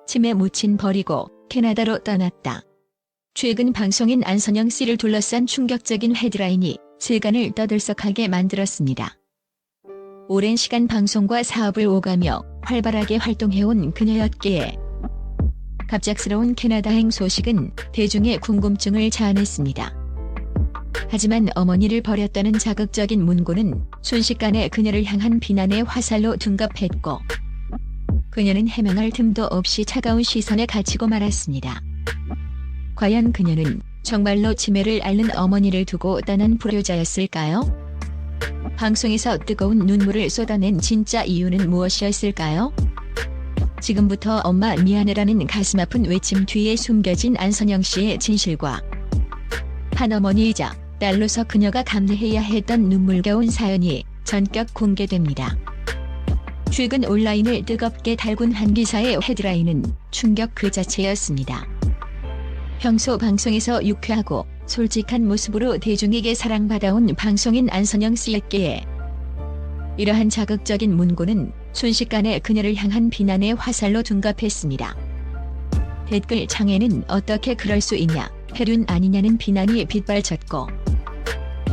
침에 묻힌 버리고 캐나다로 떠났다. 최근 방송인 안선영 씨를 둘러싼 충격적인 헤드라인이 세간을 떠들썩하게 만들었습니다. 오랜 시간 방송과 사업을 오가며 활발하게 활동해온 그녀였기에 갑작스러운 캐나다행 소식은 대중의 궁금증을 자아냈습니다. 하지만 어머니를 버렸다는 자극적인 문구는 순식간에 그녀를 향한 비난의 화살로 둔갑했고 그녀는 해명할 틈도 없이 차가운 시선에 갇히고 말았습니다. 과연 그녀는 정말로 치매를 앓는 어머니를 두고 떠난 불효자였을까요? 방송에서 뜨거운 눈물을 쏟아낸 진짜 이유는 무엇이었을까요? 지금부터 엄마 미안해라는 가슴 아픈 외침 뒤에 숨겨진 안선영 씨의 진실과 한 어머니이자 딸로서 그녀가 감내해야 했던 눈물겨운 사연이 전격 공개됩니다. 최근 온라인을 뜨겁게 달군 한 기사의 헤드라인은 충격 그 자체였습니다. 평소 방송에서 유쾌하고 솔직한 모습으로 대중에게 사랑받아온 방송인 안선영 씨였기에 이러한 자극적인 문구는 순식간에 그녀를 향한 비난의 화살로 둔갑했습니다. 댓글 창에는 어떻게 그럴 수 있냐, 폐륜 아니냐는 비난이 빗발쳤고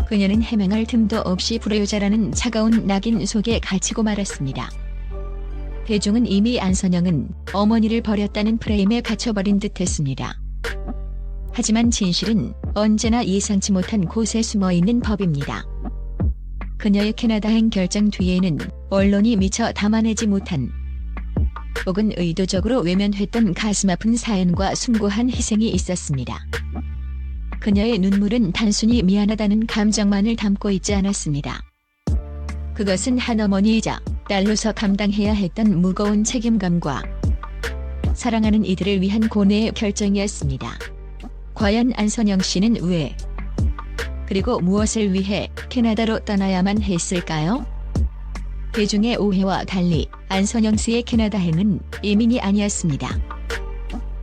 그녀는 해명할 틈도 없이 불효자라는 차가운 낙인 속에 갇히고 말았습니다. 대중은 이미 안선영은 어머니를 버렸다는 프레임에 갇혀버린 듯했습니다. 하지만 진실은 언제나 예상치 못한 곳에 숨어있는 법입니다. 그녀의 캐나다행 결정 뒤에는 언론이 미처 담아내지 못한 혹은 의도적으로 외면했던 가슴 아픈 사연과 숭고한 희생이 있었습니다. 그녀의 눈물은 단순히 미안하다는 감정만을 담고 있지 않았습니다. 그것은 한 어머니이자 딸로서 감당해야 했던 무거운 책임감과 사랑하는 이들을 위한 고뇌의 결정이었습니다. 과연 안선영 씨는 왜, 그리고 무엇을 위해 캐나다로 떠나야만 했을까요? 대중의 오해와 달리 안선영 씨의 캐나다행은 이민이 아니었습니다.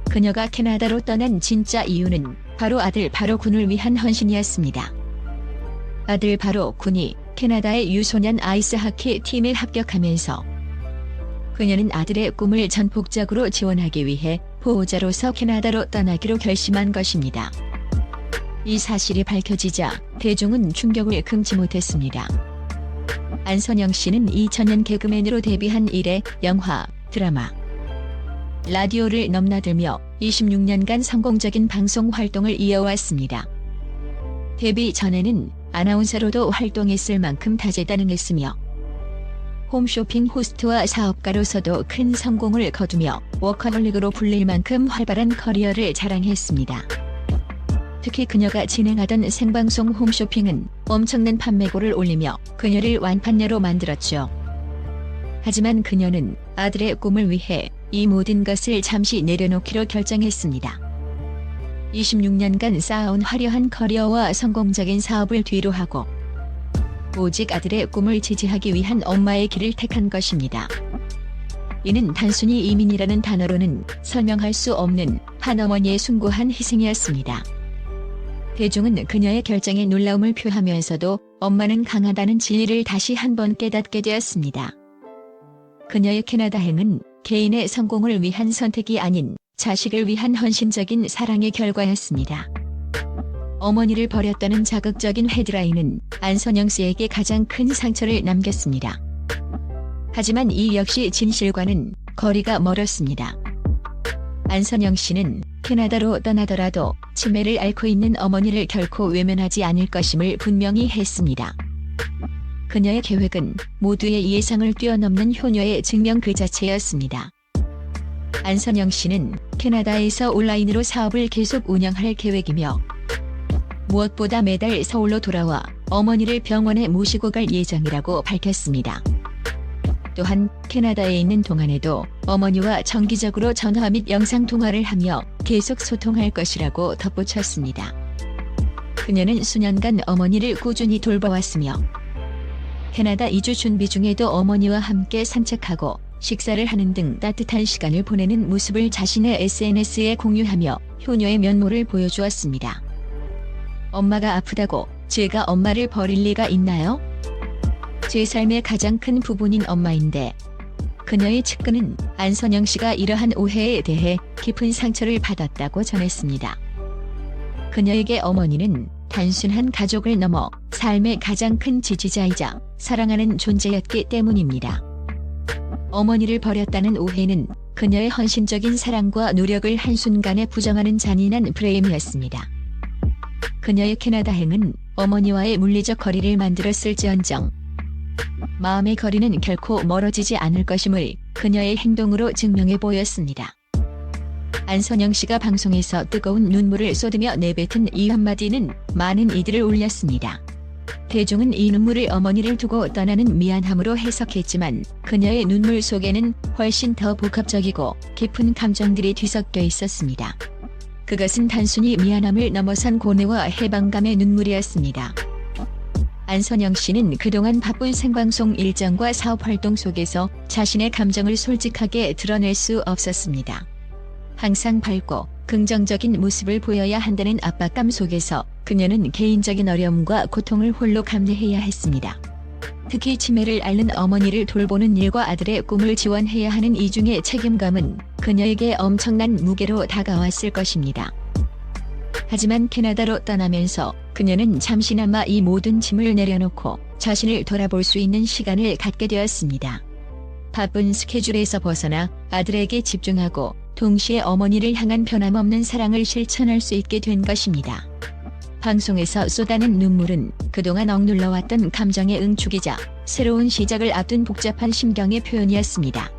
그녀가 캐나다로 떠난 진짜 이유는 바로 아들 바로군을 위한 헌신이었습니다. 아들 바로군이 캐나다의 유소년 아이스하키 팀에 합격하면서 그녀는 아들의 꿈을 전폭적으로 지원하기 위해 보호자로서 캐나다로 떠나기로 결심한 것입니다. 이 사실이 밝혀지자 대중은 충격을 금치 못했습니다. 안선영 씨는 2000년 개그맨으로 데뷔한 이래 영화, 드라마, 라디오를 넘나들며 26년간 성공적인 방송 활동을 이어왔습니다. 데뷔 전에는 아나운서로도 활동했을 만큼 다재다능했으며 홈쇼핑 호스트와 사업가로서도 큰 성공을 거두며 워커홀릭으로 불릴 만큼 활발한 커리어를 자랑했습니다. 특히 그녀가 진행하던 생방송 홈쇼핑은 엄청난 판매고를 올리며 그녀를 완판녀로 만들었죠. 하지만 그녀는 아들의 꿈을 위해 이 모든 것을 잠시 내려놓기로 결정했습니다. 26년간 쌓아온 화려한 커리어와 성공적인 사업을 뒤로 하고 오직 아들의 꿈을 지지하기 위한 엄마의 길을 택한 것입니다. 이는 단순히 이민이라는 단어로는 설명할 수 없는 한 어머니의 숭고한 희생이었습니다. 대중은 그녀의 결정에 놀라움을 표하면서도 엄마는 강하다는 진리를 다시 한번 깨닫게 되었습니다. 그녀의 캐나다행은 개인의 성공을 위한 선택이 아닌 자식을 위한 헌신적인 사랑의 결과였습니다. 어머니를 버렸다는 자극적인 헤드라인은 안선영 씨에게 가장 큰 상처를 남겼습니다. 하지만 이 역시 진실과는 거리가 멀었습니다. 안선영 씨는 캐나다로 떠나더라도 치매를 앓고 있는 어머니를 결코 외면하지 않을 것임을 분명히 했습니다. 그녀의 계획은 모두의 예상을 뛰어넘는 효녀의 증명 그 자체였습니다. 안선영 씨는 캐나다에서 온라인으로 사업을 계속 운영할 계획이며 무엇보다 매달 서울로 돌아와 어머니를 병원에 모시고 갈 예정이라고 밝혔습니다. 또한 캐나다에 있는 동안에도 어머니와 정기적으로 전화 및 영상통화를 하며 계속 소통할 것이라고 덧붙였습니다. 그녀는 수년간 어머니를 꾸준히 돌봐왔으며 캐나다 이주 준비 중에도 어머니와 함께 산책하고 식사를 하는 등 따뜻한 시간을 보내는 모습을 자신의 SNS에 공유하며 효녀의 면모를 보여주었습니다. 엄마가 아프다고 제가 엄마를 버릴 리가 있나요? 제 삶의 가장 큰 부분인 엄마인데 그녀의 측근은 안선영 씨가 이러한 오해에 대해 깊은 상처를 받았다고 전했습니다. 그녀에게 어머니는 단순한 가족을 넘어 삶의 가장 큰 지지자이자 사랑하는 존재였기 때문입니다. 어머니를 버렸다는 오해는 그녀의 헌신적인 사랑과 노력을 한순간에 부정하는 잔인한 프레임이었습니다. 그녀의 캐나다행은 어머니와의 물리적 거리를 만들었을지언정 마음의 거리는 결코 멀어지지 않을 것임을 그녀의 행동으로 증명해 보였습니다. 안선영 씨가 방송에서 뜨거운 눈물을 쏟으며 내뱉은 이 한마디는 많은 이들을 울렸습니다. 대중은 이 눈물을 어머니를 두고 떠나는 미안함으로 해석했지만 그녀의 눈물 속에는 훨씬 더 복합적이고 깊은 감정들이 뒤섞여 있었습니다. 그것은 단순히 미안함을 넘어선 고뇌와 해방감의 눈물이었습니다. 안선영 씨는 그동안 바쁜 생방송 일정과 사업 활동 속에서 자신의 감정을 솔직하게 드러낼 수 없었습니다. 항상 밝고 긍정적인 모습을 보여야 한다는 압박감 속에서 그녀는 개인적인 어려움과 고통을 홀로 감내해야 했습니다. 특히 치매를 앓는 어머니를 돌보는 일과 아들의 꿈을 지원해야 하는 이중의 책임감은 그녀에게 엄청난 무게로 다가왔을 것입니다. 하지만 캐나다로 떠나면서 그녀는 잠시나마 이 모든 짐을 내려놓고 자신을 돌아볼 수 있는 시간을 갖게 되었습니다. 바쁜 스케줄에서 벗어나 아들에게 집중하고 동시에 어머니를 향한 변함없는 사랑을 실천할 수 있게 된 것입니다. 방송에서 쏟아낸 눈물은 그동안 억눌러왔던 감정의 응축이자 새로운 시작을 앞둔 복잡한 심경의 표현이었습니다.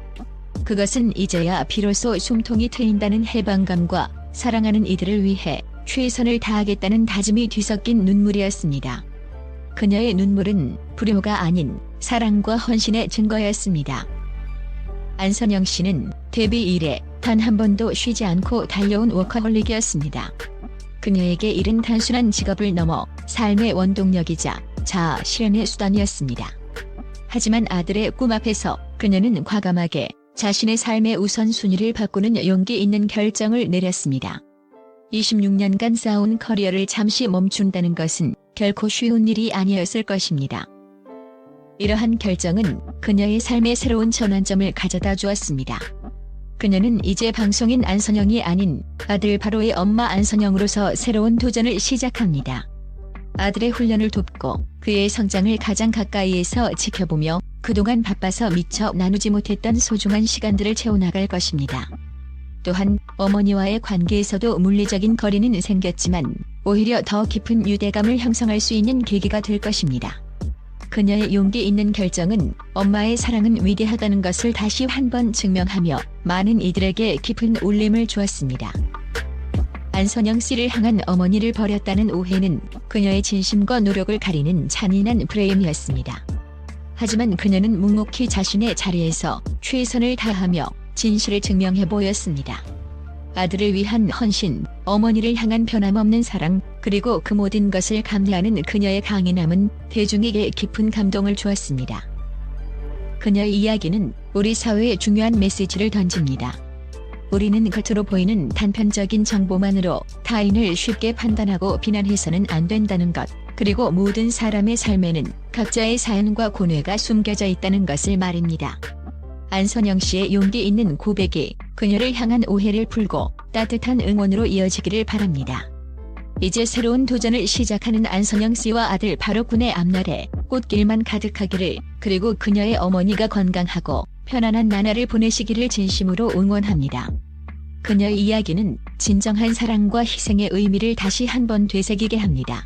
그것은 이제야 비로소 숨통이 트인다는 해방감과 사랑하는 이들을 위해 최선을 다하겠다는 다짐이 뒤섞인 눈물이었습니다. 그녀의 눈물은 불효가 아닌 사랑과 헌신의 증거였습니다. 안선영 씨는 데뷔 이래 단 한 번도 쉬지 않고 달려온 워커홀릭이었습니다. 그녀에게 일은 단순한 직업을 넘어 삶의 원동력이자 자아 실현의 수단이었습니다. 하지만 아들의 꿈 앞에서 그녀는 과감하게 자신의 삶의 우선순위를 바꾸는 용기 있는 결정을 내렸습니다. 26년간 쌓아온 커리어를 잠시 멈춘다는 것은 결코 쉬운 일이 아니었을 것입니다. 이러한 결정은 그녀의 삶의 새로운 전환점을 가져다 주었습니다. 그녀는 이제 방송인 안선영이 아닌 아들 바로의 엄마 안선영으로서 새로운 도전을 시작합니다. 아들의 훈련을 돕고 그의 성장을 가장 가까이에서 지켜보며 그동안 바빠서 미처 나누지 못했던 소중한 시간들을 채워나갈 것입니다. 또한 어머니와의 관계에서도 물리적인 거리는 생겼지만 오히려 더 깊은 유대감을 형성할 수 있는 계기가 될 것입니다. 그녀의 용기 있는 결정은 엄마의 사랑은 위대하다는 것을 다시 한번 증명하며 많은 이들에게 깊은 울림을 주었습니다. 안선영 씨를 향한 어머니를 버렸다는 오해는 그녀의 진심과 노력을 가리는 잔인한 프레임이었습니다. 하지만 그녀는 묵묵히 자신의 자리에서 최선을 다하며 진실을 증명해 보였습니다. 아들을 위한 헌신, 어머니를 향한 변함없는 사랑, 그리고 그 모든 것을 감내하는 그녀의 강인함은 대중에게 깊은 감동을 주었습니다. 그녀의 이야기는 우리 사회에 중요한 메시지를 던집니다. 우리는 겉으로 보이는 단편적인 정보만으로 타인을 쉽게 판단하고 비난해서는 안 된다는 것, 그리고 모든 사람의 삶에는 각자의 사연과 고뇌가 숨겨져 있다는 것을 말입니다. 안선영 씨의 용기 있는 고백이 그녀를 향한 오해를 풀고 따뜻한 응원으로 이어지기를 바랍니다. 이제 새로운 도전을 시작하는 안선영 씨와 아들 바로군의 앞날에 꽃길만 가득하기를, 그리고 그녀의 어머니가 건강하고 편안한 나날을 보내시기를 진심으로 응원합니다. 그녀의 이야기는 진정한 사랑과 희생의 의미를 다시 한번 되새기게 합니다.